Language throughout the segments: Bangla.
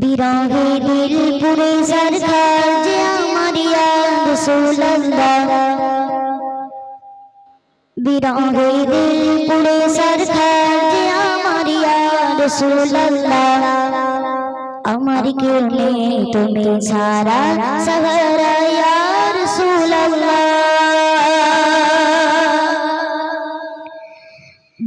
বিরহে দিল পুরে সরকার যে আমার ইয়া রাসূলুল্লাহ, বিরহে দিল পুরে সরকার যে আমার ইয়া রাসূলুল্লাহ। আমার কেউ নেই তুমি ছাড়া সাহারা ইয়া রাসূলুল্লাহ।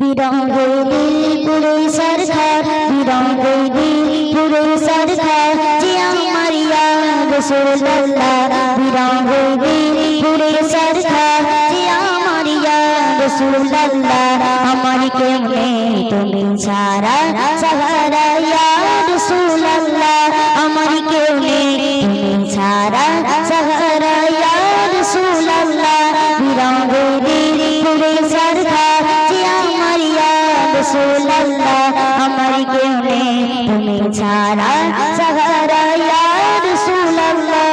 বিরহে দিল পুরে সরকার, বিরহে দিল পুরে সরকার যে আমার ইয়া রাসূলুল্লাহ। বিরহে দিল পুরে সরকার যে আমার ইয়া রাসূলুল্লাহ। আমার কেউ নেই তুমি ছাড়া সাহারা ইয়া রাসূলুল্লাহ। আমার কেউ নেই তুমি ছাড়া সাহারা ইয়া রাসূলুল্লাহ। বিরহে দিল পুরে সরকার যে আমার ইয়া রাসূলুল্লাহ। আমার কেউ নেই তুমি ছাড়া সাহারা ইয়া রাসূলুল্লাহ।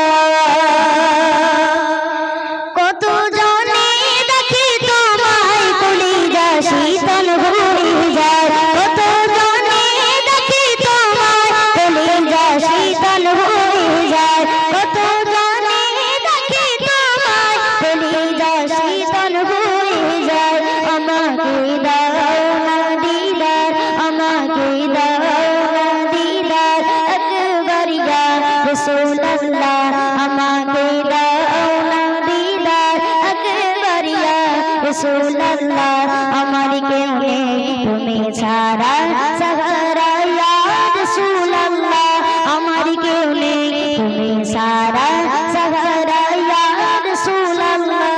কত জনে দেখি তোমায় কলিজা শীতল হয়ে যায়, কত জনে দেখি তোমায় কলিজা শীতল হয়ে যায়, কত জনে দেখি তোমায় কলিজা শীতল হয়ে যায়। আমাকে দাও না দিদার, আমাকে দাও না দিদার একবার ইয়া রাসূলুল্লাহ। আমাকে দাও না দিদার একবার ইয়া রাসূলুল্লাহ। আমার কেউ নেই তুমি ছাড়া সাহারা ইয়া রাসূলুল্লাহ। আমার কেউ নেই তুমি ছাড়া সাহারা ইয়া রাসূলুল্লাহ।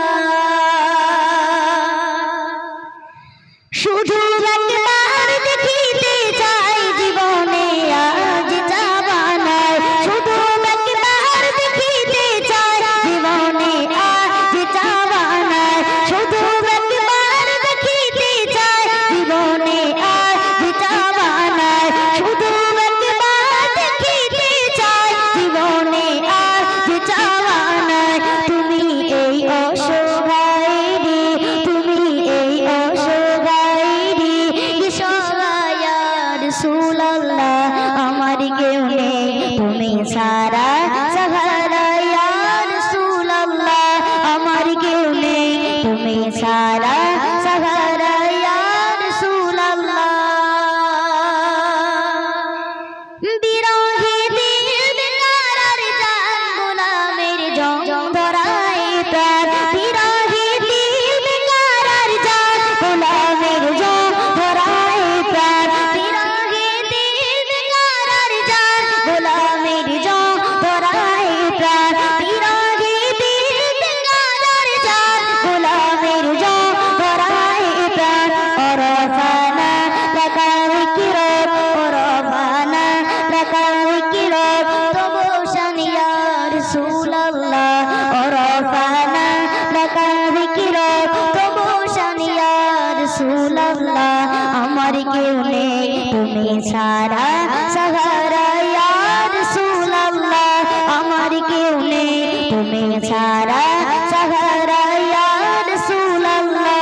শুধু একবার দেখিতে চাই জীবনে আজ চাবানায়, শুধু একবার দেখিতে চাই জীবনে আজ চাবানায়, শুধু একবার দেখিতে চাই জীবনে আজ চাবানায়, শুধু একবার দেখিতে চাই জীবনে আজ চাবানায়। তুমি এই অসহায়রে, তুমি এই অসহায়রে সহায় ইয়া রাসূলুল্লাহ। আমার কেউ নেই তুমি ছাড়া সাহারা ইয়া রাসূলুল্লাহ। আমার কেউ নেই তুমি ছাড়া সাহারা ইয়া রাসূলুল্লাহ। বিরহে দিল বেকারার জান গোলামের জং ধরায় প্রাণ, বিরহে দিল বেকারার জান গোলামের জং ধরায় প্রাণ, বিরহে দিল বেকারার জান গোলামের জং ধরায় প্রাণ, বিরহে দিল বেকারার জান গোলামের জং ধরায় প্রাণ। ওরফানা লাকা যিকরুক, ওরফানা লাকা যিকরুক তবু শান ইয়া রাসূলুল্লাহ। ওরফানা লাকা যিকরুক তবু শান ইয়া রাসূলুল্লাহ। আমার কেউ নেই তুমি ছাড়া সাহারা ইয়া রাসূলুল্লাহ। আমার কেউ নেই তুমি ছাড়া সাহারা ইয়া রাসূলুল্লাহ।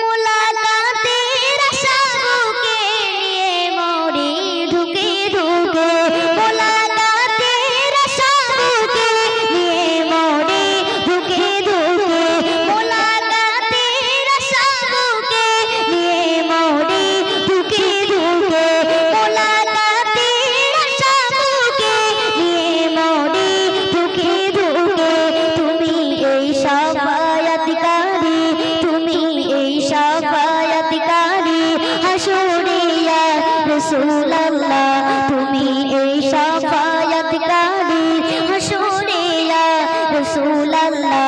মুলাকাতের আশা বুকে নিয়ে মরি ঢুকে ঢুকে, মুলাকাতের আশা বুকে নিয়ে মরি ঢুকে ঢুকে, মুলাকাতের আশা বুকে নিয়ে মরি ঢুকে ঢুকে, মুলাকাতের আশা বুকে নিয়ে মরি ঢুকে ঢুকে। তুমি এই শাফায়াতকারী, তুমি এই শাফায়াতকারী হাসরে ইয়া রাসূলুল্লাহ। তুমি এই শাফায়াতকারী হাসরে ইয়া রাসূলুল্লাহ।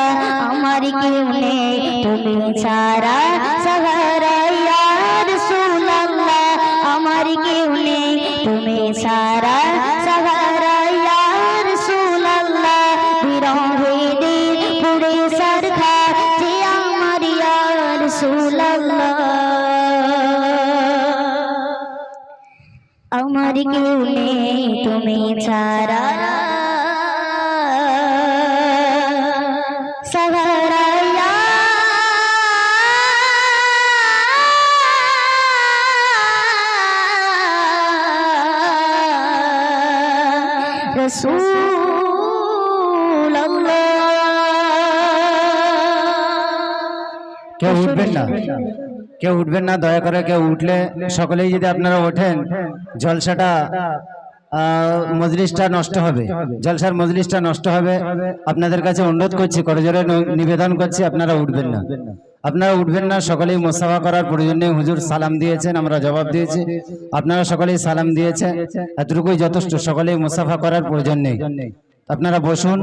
আমার কেউ নেই তুমি ছাড়া সাহারা ইয়া রাসূলুল্লাহ। আমার কেউ নেই তুমি ছাড়া সাহারা ইয়া রাসূলুল্লাহ। বিরহে দিল পুরে সরকার যে আমার ইয়া রাসূলুল্লাহ। আমার কেউ নেই তুমি ছাড়া সাহারা ইয়া রাসূলুল্লাহ। কেউ উঠবেন না, কেউ উঠবেন না, দয়া করে কেউ উঠলে সকলেই যদি আপনারা ওঠেন জলসাটা মজলিসটা নষ্ট হবে, জলসার মজলিসটা নষ্ট হবে। আপনাদের কাছে অনুরোধ করছি, করজোড়ে নিবেদন করছি, আপনারা উঠবেন না, আপনারা উঠবেন না। সকলেই মুসাফা করার প্রয়োজন নেই। হুজুর সালাম দিয়েছেন, আমরা জবাব দিয়েছি, আপনারা সকলেই সালাম দিয়েছেন, এতটুকুই যথেষ্ট। সকলেই মুসাফা করার প্রয়োজন নেই। আপনারা বসুন।